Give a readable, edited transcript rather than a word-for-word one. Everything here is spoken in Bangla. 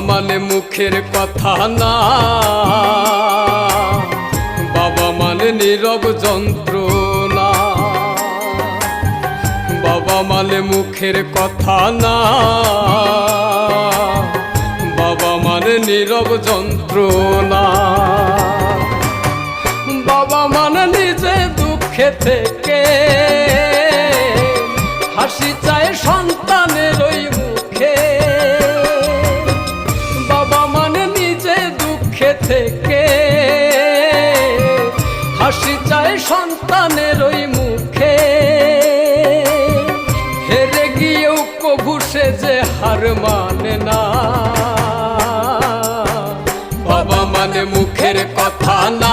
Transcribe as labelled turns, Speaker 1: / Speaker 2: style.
Speaker 1: মানে মুখের কথা না, বাবা মানে নীরব যন্ত্রণা। বাবা মানে মুখের কথা না, বাবা মানে নীরব যন্ত্রণা। বাবা মানে নিজে দুঃখে থেকে হাসি চায় সন্তানের ওই মুখে। বাবা মানে নিজে দুঃখে থেকে হাসি চায় সন্তানের ওই মুখে। হেরে গিয়েও কভু সে যে হার মানে না। বাবা মানে মুখের কথা না,